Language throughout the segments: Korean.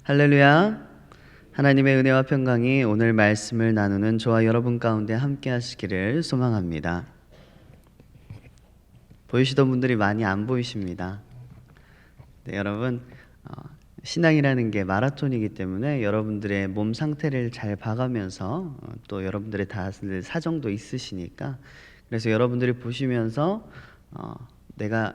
할렐루야. 하나님의 은혜와 평강이 오늘 말씀을 나누는 저와 여러분 가운데 함께 하시기를 소망합니다. 보이시던 분들이 많이 안 보이십니다. 네, 여러분, 신앙이라는 게 마라톤이기 때문에 여러분들의 몸 상태를 잘 봐가면서 또 여러분들의 다들 사정도 있으시니까, 그래서 여러분들이 보시면서 내가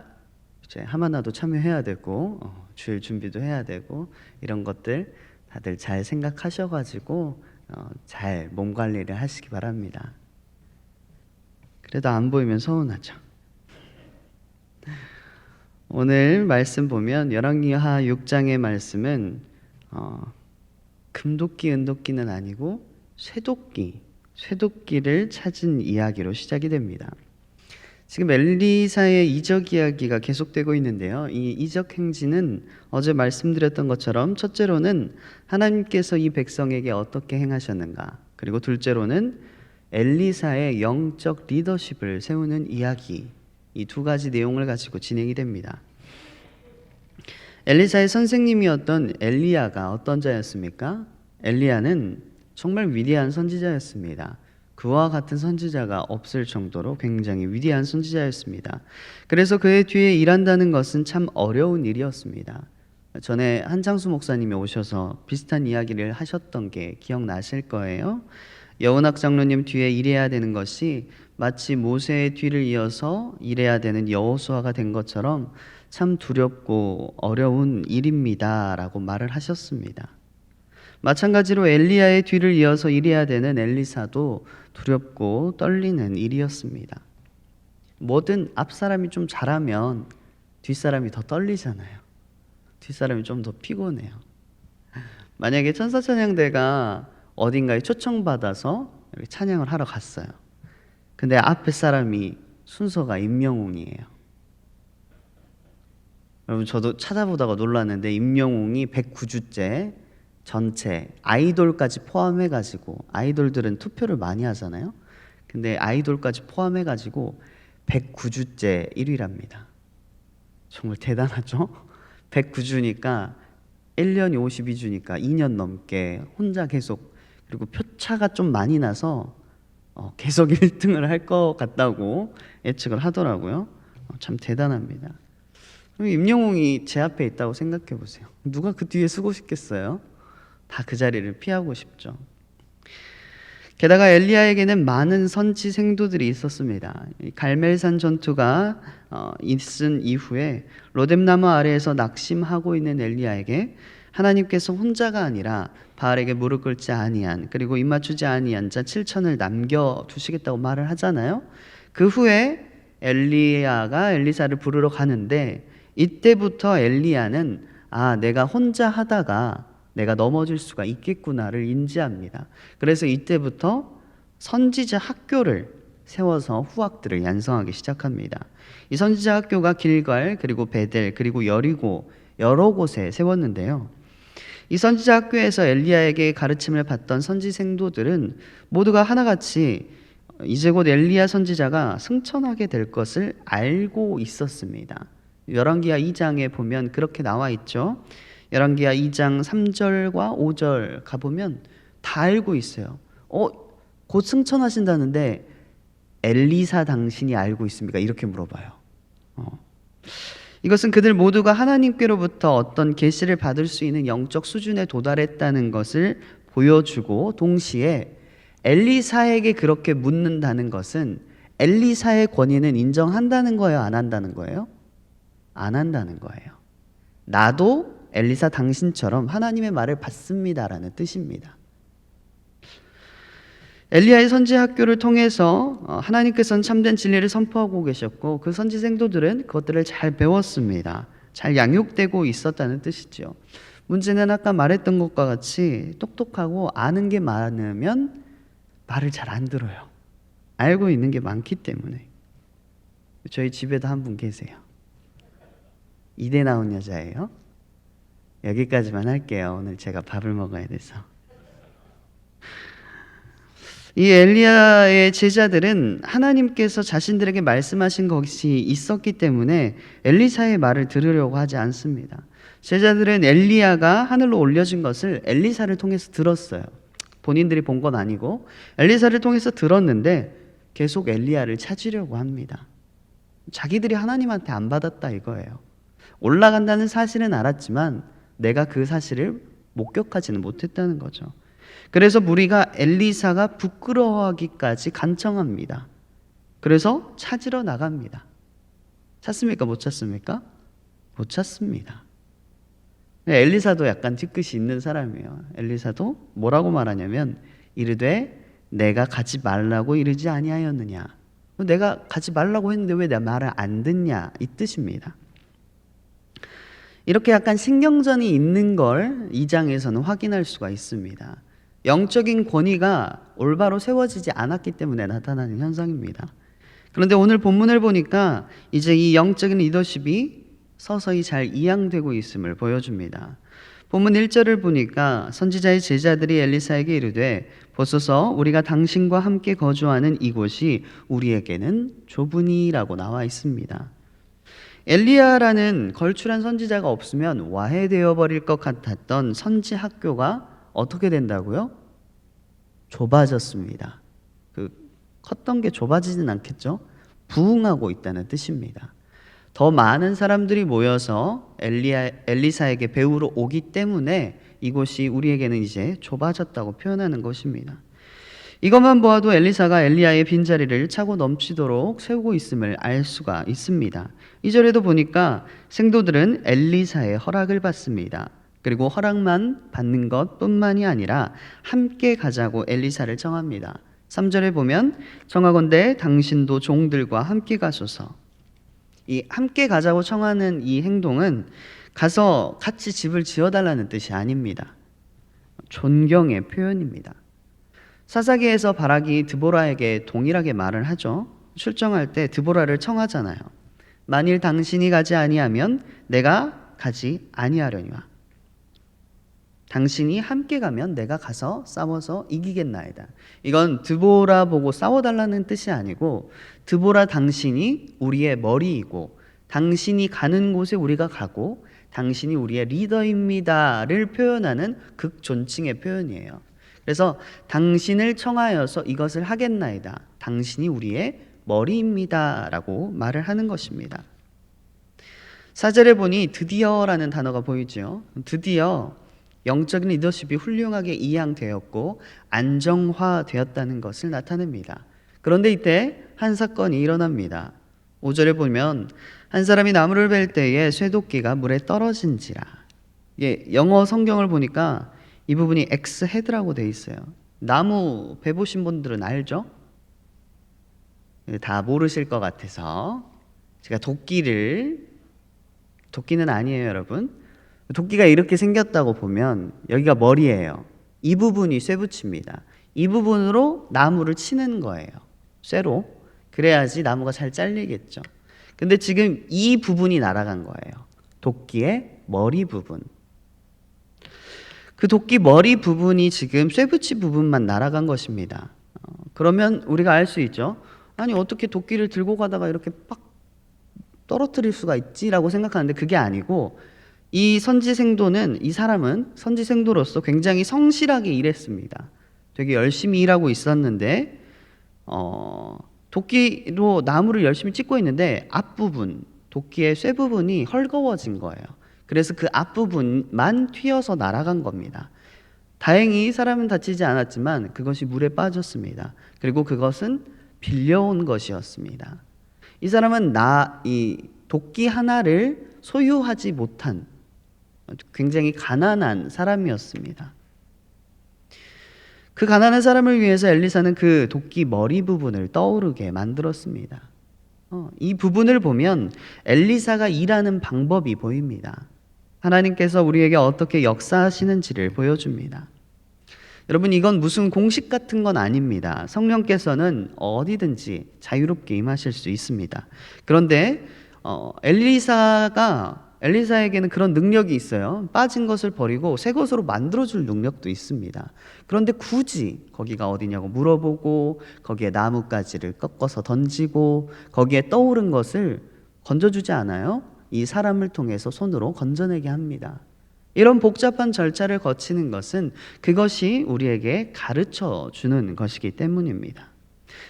이제 하마나도 참여해야 되고 주일 준비도 해야 되고 이런 것들 다들 잘 생각하셔가지고 잘 몸 관리를 하시기 바랍니다. 그래도 안 보이면 서운하죠. 오늘 말씀 보면 열왕기하 6장의 말씀은 금도끼 은도끼는 아니고 쇠도끼를 찾은 이야기로 시작이 됩니다. 지금 엘리사의 이적 이야기가 계속되고 있는데요. 이 이적 행진은 어제 말씀드렸던 것처럼 첫째로는 하나님께서 이 백성에게 어떻게 행하셨는가, 그리고 둘째로는 엘리사의 영적 리더십을 세우는 이야기, 이 두 가지 내용을 가지고 진행이 됩니다. 엘리사의 선생님이었던 엘리야가 어떤 자였습니까? 엘리야는 정말 위대한 선지자였습니다. 그와 같은 선지자가 없을 정도로 굉장히 위대한 선지자였습니다. 그래서 그의 뒤에 일한다는 것은 참 어려운 일이었습니다. 전에 한창수 목사님이 오셔서 비슷한 이야기를 하셨던 게 기억나실 거예요. 여운학 장로님 뒤에 일해야 되는 것이 마치 모세의 뒤를 이어서 일해야 되는 여호수아가 된 것처럼 참 두렵고 어려운 일입니다 라고 말을 하셨습니다. 마찬가지로 엘리야의 뒤를 이어서 일해야 되는 엘리사도 두렵고 떨리는 일이었습니다. 뭐든 앞사람이 좀 잘하면 뒷사람이 더 떨리잖아요. 뒷사람이 좀 더 피곤해요. 만약에 천사찬양대가 어딘가에 초청받아서 이렇게 찬양을 하러 갔어요. 근데 앞에 사람이 순서가 임영웅이에요. 여러분, 저도 찾아보다가 놀랐는데 임영웅이 109주째 전체 아이돌까지 포함해가지고, 아이돌들은 투표를 많이 하잖아요. 근데 아이돌까지 포함해가지고 109주째 1위랍니다. 정말 대단하죠? 109주니까 1년이 52주니까 2년 넘게 혼자 계속, 그리고 표차가 좀 많이 나서 계속 1등을 할 것 같다고 예측을 하더라고요. 참 대단합니다. 임영웅이 제 앞에 있다고 생각해 보세요. 누가 그 뒤에 서고 싶겠어요? 다 그 자리를 피하고 싶죠. 게다가 엘리야에게는 많은 선지 생도들이 있었습니다. 갈멜산 전투가 있은 이후에 로뎀나무 아래에서 낙심하고 있는 엘리야에게 하나님께서 혼자가 아니라 바알에게 무릎 꿇지 아니한, 그리고 입 맞추지 아니한 자 7천을 남겨두시겠다고 말을 하잖아요. 그 후에 엘리야가 엘리사를 부르러 가는데, 이때부터 엘리야는 내가 혼자 하다가 내가 넘어질 수가 있겠구나를 인지합니다. 그래서 이때부터 선지자 학교를 세워서 후학들을 양성하기 시작합니다. 이 선지자 학교가 길갈, 그리고 베델, 그리고 여리고 여러 곳에 세웠는데요. 이 선지자 학교에서 엘리야에게 가르침을 받던 선지 생도들은 모두가 하나같이 이제 곧 엘리야 선지자가 승천하게 될 것을 알고 있었습니다. 열왕기하 2장에 보면 그렇게 나와 있죠. 열왕기하 2장 3절과 5절 가보면 다 알고 있어요. 곧 승천하신다는데 엘리사 당신이 알고 있습니까? 이렇게 물어봐요. 이것은 그들 모두가 하나님께로부터 어떤 계시를 받을 수 있는 영적 수준에 도달했다는 것을 보여주고, 동시에 엘리사에게 그렇게 묻는다는 것은 엘리사의 권위는 인정한다는 거예요? 안 한다는 거예요? 안 한다는 거예요. 나도 엘리사 당신처럼 하나님의 말을 받습니다라는 뜻입니다. 엘리야의 선지 학교를 통해서 하나님께서는 참된 진리를 선포하고 계셨고, 그 선지 생도들은 그것들을 잘 배웠습니다. 잘 양육되고 있었다는 뜻이죠. 문제는 아까 말했던 것과 같이 똑똑하고 아는 게 많으면 말을 잘 안 들어요. 알고 있는 게 많기 때문에. 저희 집에도 한 분 계세요. 이대 나온 여자예요. 여기까지만 할게요. 오늘 제가 밥을 먹어야 돼서. 이 엘리야의 제자들은 하나님께서 자신들에게 말씀하신 것이 있었기 때문에 엘리사의 말을 들으려고 하지 않습니다. 제자들은 엘리야가 하늘로 올려진 것을 엘리사를 통해서 들었어요. 본인들이 본 건 아니고 엘리사를 통해서 들었는데 계속 엘리야를 찾으려고 합니다. 자기들이 하나님한테 안 받았다 이거예요. 올라간다는 사실은 알았지만 내가 그 사실을 목격하지는 못했다는 거죠. 그래서 무리가 엘리사가 부끄러워하기까지 간청합니다. 그래서 찾으러 나갑니다. 찾습니까? 못 찾습니까? 못 찾습니다. 엘리사도 약간 뒤끝이 있는 사람이에요. 엘리사도 뭐라고 말하냐면 이르되 내가 가지 말라고 이르지 아니하였느냐. 내가 가지 말라고 했는데 왜 내 말을 안 듣냐 이 뜻입니다. 이렇게 약간 신경전이 있는 걸 2장에서는 확인할 수가 있습니다. 영적인 권위가 올바로 세워지지 않았기 때문에 나타나는 현상입니다. 그런데 오늘 본문을 보니까 이제 이 영적인 리더십이 서서히 잘 이양되고 있음을 보여줍니다. 본문 1절을 보니까 선지자의 제자들이 엘리사에게 이르되 보소서 우리가 당신과 함께 거주하는 이곳이 우리에게는 좁으니라고 나와 있습니다. 엘리야라는 걸출한 선지자가 없으면 와해되어 버릴 것 같았던 선지 학교가 어떻게 된다고요? 좁아졌습니다. 컸던 게 좁아지진 않겠죠? 부흥하고 있다는 뜻입니다. 더 많은 사람들이 모여서 엘리사에게 배우러 오기 때문에 이곳이 우리에게는 이제 좁아졌다고 표현하는 것입니다. 이것만 보아도 엘리사가 엘리야의 빈자리를 차고 넘치도록 세우고 있음을 알 수가 있습니다. 2절에도 보니까 생도들은 엘리사의 허락을 받습니다. 그리고 허락만 받는 것뿐만이 아니라 함께 가자고 엘리사를 청합니다. 3절에 보면 청하건대 당신도 종들과 함께 가소서. 이 함께 가자고 청하는 이 행동은 가서 같이 집을 지어달라는 뜻이 아닙니다. 존경의 표현입니다. 사사기에서 바락이 드보라에게 동일하게 말을 하죠. 출정할 때 드보라를 청하잖아요. 만일 당신이 가지 아니하면 내가 가지 아니하려니와. 당신이 함께 가면 내가 가서 싸워서 이기겠나이다. 이건 드보라 보고 싸워달라는 뜻이 아니고 드보라 당신이 우리의 머리이고 당신이 가는 곳에 우리가 가고 당신이 우리의 리더입니다를 표현하는 극존칭의 표현이에요. 그래서 당신을 청하여서 이것을 하겠나이다. 당신이 우리의 머리입니다 라고 말을 하는 것입니다. 4절에 보니 드디어라는 단어가 보이죠. 드디어 영적인 리더십이 훌륭하게 이양되었고 안정화되었다는 것을 나타냅니다. 그런데 이때 한 사건이 일어납니다. 5절에 보면 한 사람이 나무를 벨 때에 쇠도끼가 물에 떨어진지라. 영어 성경을 보니까 이 부분이 X헤드라고 돼 있어요. 나무 배보신 분들은 알죠? 다 모르실 것 같아서 제가 도끼는 아니에요, 여러분. 도끼가 이렇게 생겼다고 보면 여기가 머리예요. 이 부분이 쇠붙입니다. 이 부분으로 나무를 치는 거예요. 쇠로. 그래야지 나무가 잘 잘리겠죠. 근데 지금 이 부분이 날아간 거예요. 도끼의 머리 부분. 그 도끼 머리 부분이 지금 쇠붙이 부분만 날아간 것입니다. 그러면 우리가 알 수 있죠. 아니 어떻게 도끼를 들고 가다가 이렇게 팍 떨어뜨릴 수가 있지라고 생각하는데 그게 아니고 이 사람은 선지생도로서 굉장히 성실하게 일했습니다. 되게 열심히 일하고 있었는데 도끼로 나무를 열심히 찍고 있는데 앞부분, 도끼의 쇠 부분이 헐거워진 거예요. 그래서 그 앞부분만 튀어서 날아간 겁니다. 다행히 이 사람은 다치지 않았지만 그것이 물에 빠졌습니다. 그리고 그것은 빌려온 것이었습니다. 이 사람은 이 도끼 하나를 소유하지 못한 굉장히 가난한 사람이었습니다. 그 가난한 사람을 위해서 엘리사는 그 도끼 머리 부분을 떠오르게 만들었습니다. 이 부분을 보면 엘리사가 일하는 방법이 보입니다. 하나님께서 우리에게 어떻게 역사하시는지를 보여줍니다. 여러분, 이건 무슨 공식 같은 건 아닙니다. 성령께서는 어디든지 자유롭게 임하실 수 있습니다. 그런데 엘리사에게는 그런 능력이 있어요. 빠진 것을 버리고 새 것으로 만들어줄 능력도 있습니다. 그런데 굳이 거기가 어디냐고 물어보고 거기에 나뭇가지를 꺾어서 던지고 거기에 떠오른 것을 건져주지 않아요. 이 사람을 통해서 손으로 건져내게 합니다. 이런 복잡한 절차를 거치는 것은 그것이 우리에게 가르쳐 주는 것이기 때문입니다.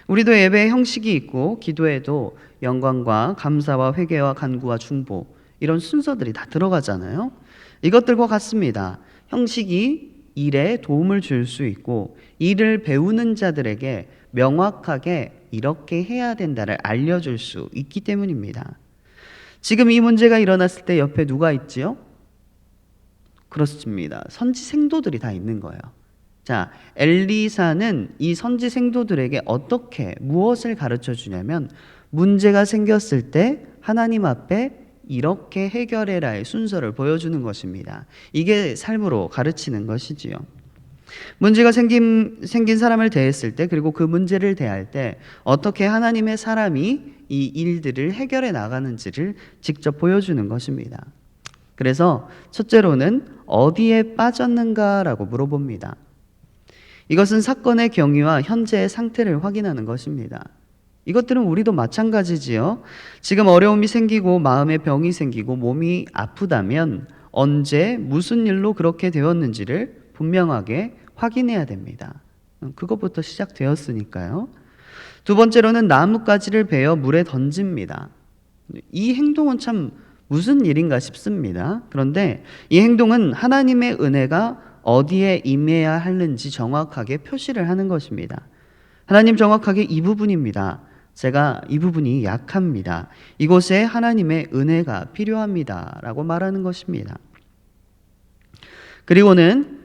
우리도 예배에 형식이 있고 기도에도 영광과 감사와 회개와 간구와 중보 이런 순서들이 다 들어가잖아요. 이것들과 같습니다. 형식이 일에 도움을 줄 수 있고 일을 배우는 자들에게 명확하게 이렇게 해야 된다를 알려줄 수 있기 때문입니다. 지금 이 문제가 일어났을 때 옆에 누가 있지요? 그렇습니다. 선지 생도들이 다 있는 거예요. 자, 엘리사는 이 선지 생도들에게 어떻게 무엇을 가르쳐 주냐면 문제가 생겼을 때 하나님 앞에 이렇게 해결해라의 순서를 보여주는 것입니다. 이게 삶으로 가르치는 것이지요. 문제가 생긴 사람을 대했을 때 그리고 그 문제를 대할 때 어떻게 하나님의 사람이 이 일들을 해결해 나가는지를 직접 보여주는 것입니다. 그래서 첫째로는 어디에 빠졌는가라고 물어봅니다. 이것은 사건의 경위와 현재의 상태를 확인하는 것입니다. 이것들은 우리도 마찬가지지요. 지금 어려움이 생기고 마음에 병이 생기고 몸이 아프다면 언제 무슨 일로 그렇게 되었는지를 분명하게 확인해야 됩니다. 그것부터 시작되었으니까요. 두 번째로는 나뭇가지를 베어 물에 던집니다. 이 행동은 참 무슨 일인가 싶습니다. 그런데 이 행동은 하나님의 은혜가 어디에 임해야 하는지 정확하게 표시를 하는 것입니다. 하나님 정확하게 이 부분입니다. 제가 이 부분이 약합니다. 이곳에 하나님의 은혜가 필요합니다. 라고 말하는 것입니다. 그리고는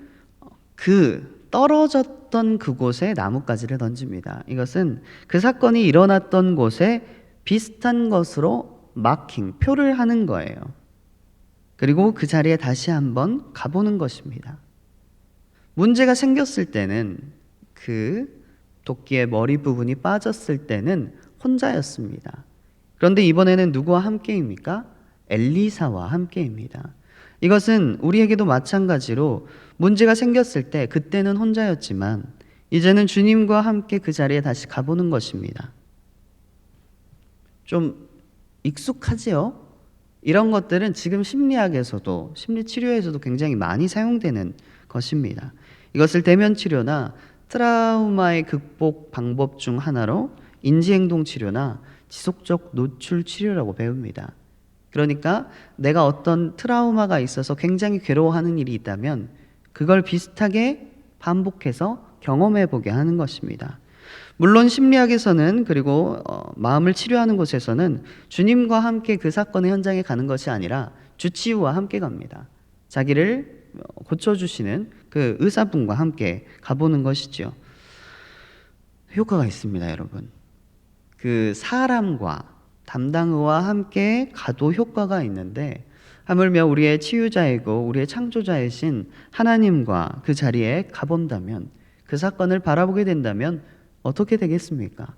그 떨어졌던 그곳에 나뭇가지를 던집니다. 이것은 그 사건이 일어났던 곳에 비슷한 것으로 마킹, 표를 하는 거예요. 그리고 그 자리에 다시 한번 가보는 것입니다. 문제가 생겼을 때는 그 도끼의 머리 부분이 빠졌을 때는 혼자였습니다. 그런데 이번에는 누구와 함께입니까? 엘리사와 함께입니다. 이것은 우리에게도 마찬가지로 문제가 생겼을 때 그때는 혼자였지만 이제는 주님과 함께 그 자리에 다시 가보는 것입니다. 좀 익숙하지요? 이런 것들은 지금 심리학에서도 심리치료에서도 굉장히 많이 사용되는 것입니다. 이것을 대면치료나 트라우마의 극복 방법 중 하나로 인지행동치료나 지속적 노출치료라고 배웁니다. 그러니까 내가 어떤 트라우마가 있어서 굉장히 괴로워하는 일이 있다면 그걸 비슷하게 반복해서 경험해보게 하는 것입니다. 물론 심리학에서는 그리고 마음을 치료하는 곳에서는 주님과 함께 그 사건의 현장에 가는 것이 아니라 주치의와 함께 갑니다. 자기를 고쳐주시는 그 의사분과 함께 가보는 것이죠. 효과가 있습니다, 여러분. 그 사람과 담당의와 함께 가도 효과가 있는데 하물며 우리의 치유자이고 우리의 창조자이신 하나님과 그 자리에 가본다면 그 사건을 바라보게 된다면 어떻게 되겠습니까?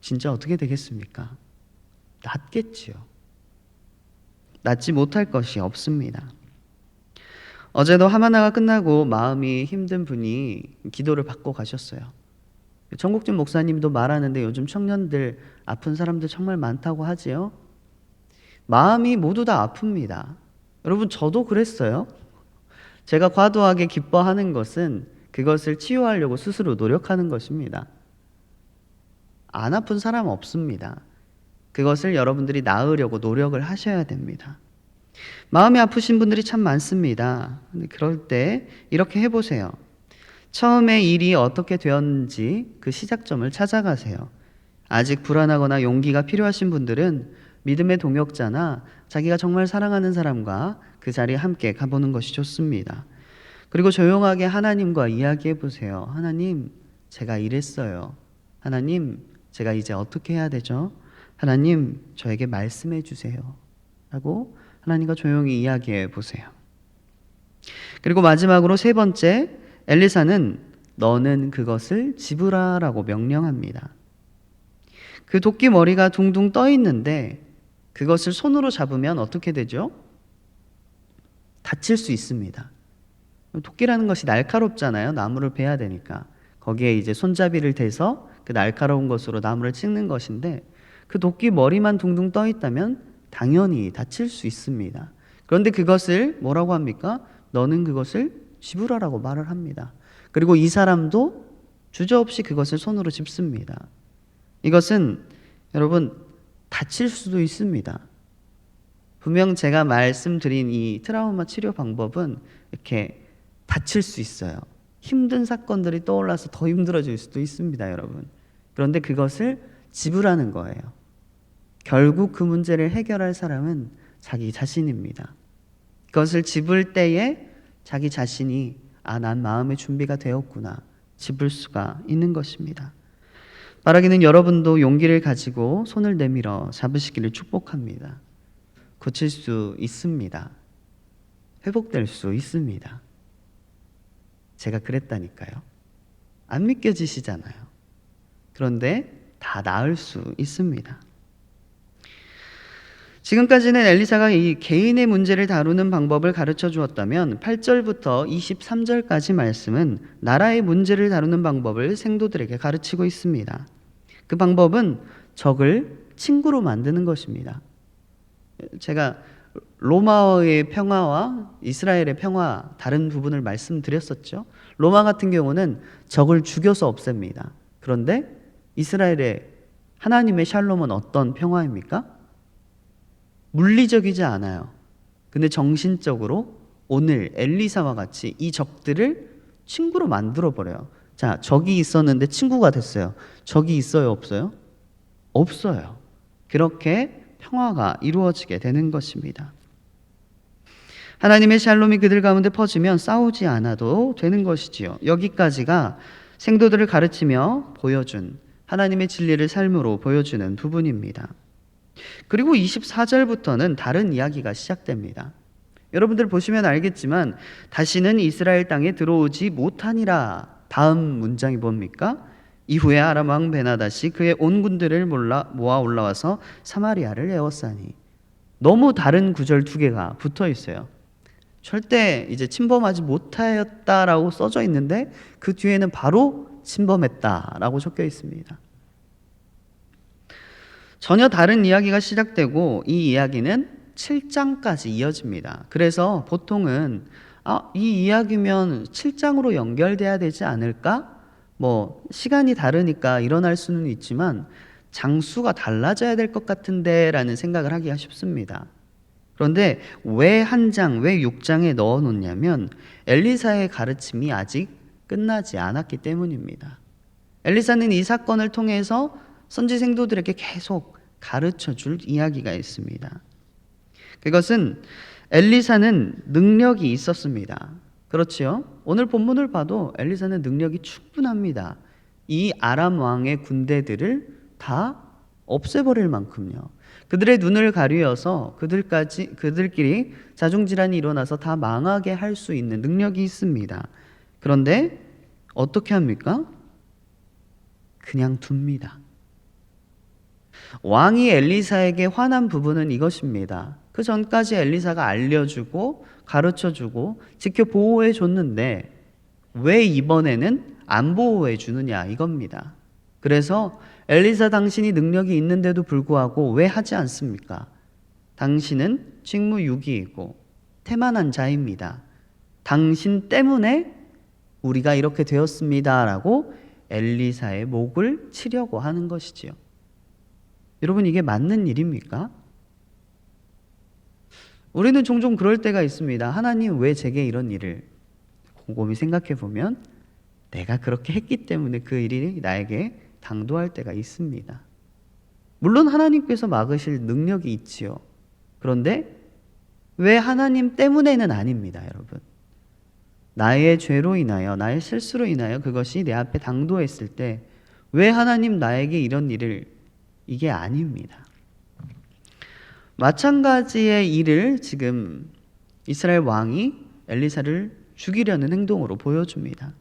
진짜 어떻게 되겠습니까? 낫겠지요. 낫지 못할 것이 없습니다. 어제도 하마나가 끝나고 마음이 힘든 분이 기도를 받고 가셨어요. 정국진 목사님도 말하는데 요즘 청년들 아픈 사람들 정말 많다고 하지요. 마음이 모두 다 아픕니다. 여러분 저도 그랬어요. 제가 과도하게 기뻐하는 것은 그것을 치유하려고 스스로 노력하는 것입니다. 안 아픈 사람 없습니다. 그것을 여러분들이 나으려고 노력을 하셔야 됩니다. 마음이 아프신 분들이 참 많습니다. 근데 그럴 때 이렇게 해보세요. 처음에 일이 어떻게 되었는지 그 시작점을 찾아가세요. 아직 불안하거나 용기가 필요하신 분들은 믿음의 동역자나 자기가 정말 사랑하는 사람과 그 자리에 함께 가보는 것이 좋습니다. 그리고 조용하게 하나님과 이야기해 보세요. 하나님, 제가 이랬어요. 하나님, 제가 이제 어떻게 해야 되죠? 하나님, 저에게 말씀해 주세요. 라고 하나님과 조용히 이야기해 보세요. 그리고 마지막으로 세 번째, 엘리사는 너는 그것을 집으라라고 명령합니다. 그 도끼 머리가 둥둥 떠 있는데 그것을 손으로 잡으면 어떻게 되죠? 다칠 수 있습니다. 도끼라는 것이 날카롭잖아요. 나무를 베야 되니까. 거기에 이제 손잡이를 대서 그 날카로운 것으로 나무를 찍는 것인데 그 도끼 머리만 둥둥 떠 있다면 당연히 다칠 수 있습니다. 그런데 그것을 뭐라고 합니까? 너는 그것을 집으라라고 말을 합니다. 그리고 이 사람도 주저없이 그것을 손으로 짚습니다. 이것은 여러분 다칠 수도 있습니다. 분명 제가 말씀드린 이 트라우마 치료 방법은 이렇게 다칠 수 있어요. 힘든 사건들이 떠올라서 더 힘들어질 수도 있습니다, 여러분. 그런데 그것을 집으라는 거예요. 결국 그 문제를 해결할 사람은 자기 자신입니다. 그것을 집을 때에 자기 자신이 난 마음의 준비가 되었구나 집을 수가 있는 것입니다. 바라기는 여러분도 용기를 가지고 손을 내밀어 잡으시기를 축복합니다. 고칠 수 있습니다. 회복될 수 있습니다. 제가 그랬다니까요. 안 믿겨지시잖아요. 그런데 다 나을 수 있습니다. 지금까지는 엘리사가 이 개인의 문제를 다루는 방법을 가르쳐 주었다면 8절부터 23절까지 말씀은 나라의 문제를 다루는 방법을 생도들에게 가르치고 있습니다. 그 방법은 적을 친구로 만드는 것입니다. 제가 로마의 평화와 이스라엘의 평화 다른 부분을 말씀드렸었죠. 로마 같은 경우는 적을 죽여서 없앱니다. 그런데 이스라엘의 하나님의 샬롬은 어떤 평화입니까? 물리적이지 않아요. 근데 정신적으로 오늘 엘리사와 같이 이 적들을 친구로 만들어 버려요. 자, 적이 있었는데 친구가 됐어요. 적이 있어요, 없어요? 없어요. 그렇게 평화가 이루어지게 되는 것입니다. 하나님의 샬롬이 그들 가운데 퍼지면 싸우지 않아도 되는 것이지요. 여기까지가 생도들을 가르치며 보여준 하나님의 진리를 삶으로 보여주는 부분입니다. 그리고 24절부터는 다른 이야기가 시작됩니다. 여러분들 보시면 알겠지만 다시는 이스라엘 땅에 들어오지 못하니라. 다음 문장이 뭡니까? 이후에 아람 왕 베나닷이 그의 온 군대를 모아 올라와서 사마리아를 에워싸니. 너무 다른 구절 두 개가 붙어 있어요. 절대 이제 침범하지 못하였다라고 써져 있는데 그 뒤에는 바로 침범했다라고 적혀 있습니다. 전혀 다른 이야기가 시작되고 이 이야기는 7장까지 이어집니다. 그래서 보통은 이 이야기면 7장으로 연결돼야 되지 않을까? 시간이 다르니까 일어날 수는 있지만 장수가 달라져야 될 것 같은데 라는 생각을 하기가 쉽습니다. 그런데 왜 한 장, 왜 6장에 넣어 놓냐면 엘리사의 가르침이 아직 끝나지 않았기 때문입니다. 엘리사는 이 사건을 통해서 선지 생도들에게 계속 가르쳐 줄 이야기가 있습니다. 그것은 엘리사는 능력이 있었습니다. 그렇지요? 오늘 본문을 봐도 엘리사는 능력이 충분합니다. 이 아람 왕의 군대들을 다 없애버릴 만큼요. 그들의 눈을 가리어서 그들끼리 자중질환이 일어나서 다 망하게 할 수 있는 능력이 있습니다. 그런데 어떻게 합니까? 그냥 둡니다. 왕이 엘리사에게 화난 부분은 이것입니다. 그 전까지 엘리사가 알려주고 가르쳐주고 지켜 보호해 줬는데 왜 이번에는 안 보호해 주느냐 이겁니다. 그래서 엘리사 당신이 능력이 있는데도 불구하고 왜 하지 않습니까? 당신은 직무유기이고 태만한 자입니다. 당신 때문에 우리가 이렇게 되었습니다 라고 엘리사의 목을 치려고 하는 것이지요. 여러분 이게 맞는 일입니까? 우리는 종종 그럴 때가 있습니다. 하나님 왜 제게 이런 일을? 곰곰이 생각해 보면 내가 그렇게 했기 때문에 그 일이 나에게 당도할 때가 있습니다. 물론 하나님께서 막으실 능력이 있지요. 그런데 왜 하나님 때문에는 아닙니다, 여러분. 나의 죄로 인하여, 나의 실수로 인하여 그것이 내 앞에 당도했을 때 왜 하나님 나에게 이런 일을? 이게 아닙니다. 마찬가지의 일을 지금 이스라엘 왕이 엘리사를 죽이려는 행동으로 보여줍니다.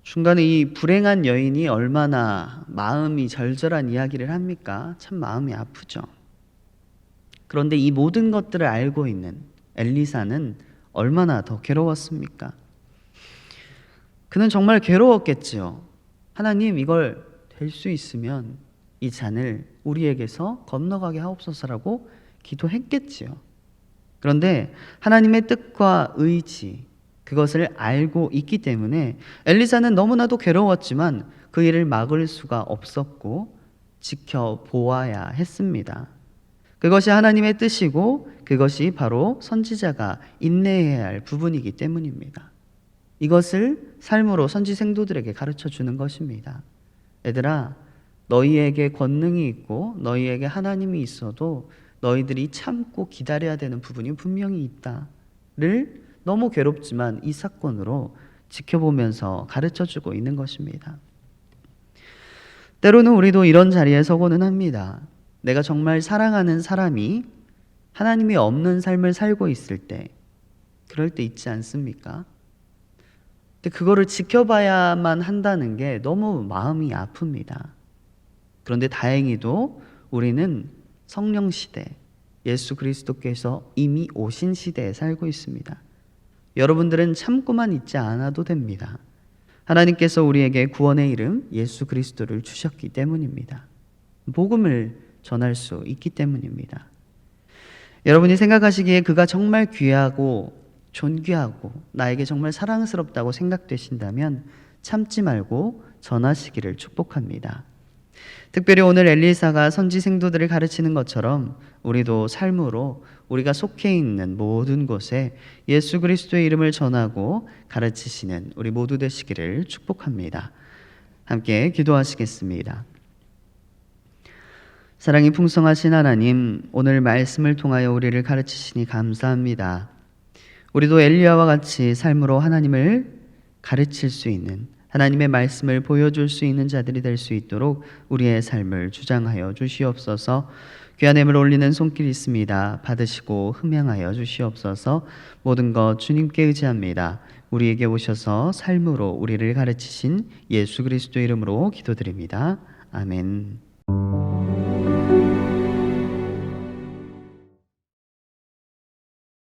중간에 이 불행한 여인이 얼마나 마음이 절절한 이야기를 합니까? 참 마음이 아프죠. 그런데 이 모든 것들을 알고 있는 엘리사는 얼마나 더 괴로웠습니까? 그는 정말 괴로웠겠지요. 하나님 이걸 될 수 있으면 이 잔을 우리에게서 건너가게 하옵소서라고 기도했겠지요. 그런데 하나님의 뜻과 의지, 그것을 알고 있기 때문에 엘리사는 너무나도 괴로웠지만 그 일을 막을 수가 없었고 지켜보아야 했습니다. 그것이 하나님의 뜻이고 그것이 바로 선지자가 인내해야 할 부분이기 때문입니다. 이것을 삶으로 선지 생도들에게 가르쳐 주는 것입니다. 얘들아, 너희에게 권능이 있고 너희에게 하나님이 있어도 너희들이 참고 기다려야 되는 부분이 분명히 있다를 너무 괴롭지만 이 사건으로 지켜보면서 가르쳐 주고 있는 것입니다. 때로는 우리도 이런 자리에 서고는 합니다. 내가 정말 사랑하는 사람이 하나님이 없는 삶을 살고 있을 때, 그럴 때 있지 않습니까? 근데 그거를 지켜봐야만 한다는 게 너무 마음이 아픕니다. 그런데 다행히도 우리는 성령 시대, 예수 그리스도께서 이미 오신 시대에 살고 있습니다. 여러분들은 참고만 있지 않아도 됩니다. 하나님께서 우리에게 구원의 이름 예수 그리스도를 주셨기 때문입니다. 복음을 전할 수 있기 때문입니다. 여러분이 생각하시기에 그가 정말 귀하고 존귀하고 나에게 정말 사랑스럽다고 생각되신다면 참지 말고 전하시기를 축복합니다. 특별히 오늘 엘리사가 선지 생도들을 가르치는 것처럼 우리도 삶으로 우리가 속해 있는 모든 곳에 예수 그리스도의 이름을 전하고 가르치시는 우리 모두 되시기를 축복합니다. 함께 기도하시겠습니다. 사랑이 풍성하신 하나님, 오늘 말씀을 통하여 우리를 가르치시니 감사합니다. 우리도 엘리야와 같이 삶으로 하나님을 가르칠 수 있는, 하나님의 말씀을 보여줄 수 있는 자들이 될 수 있도록 우리의 삶을 주장하여 주시옵소서. 귀한 예물 올리는 손길이 있습니다. 받으시고 흠양하여 주시옵소서. 모든 것 주님께 의지합니다. 우리에게 오셔서 삶으로 우리를 가르치신 예수 그리스도 이름으로 기도드립니다. 아멘.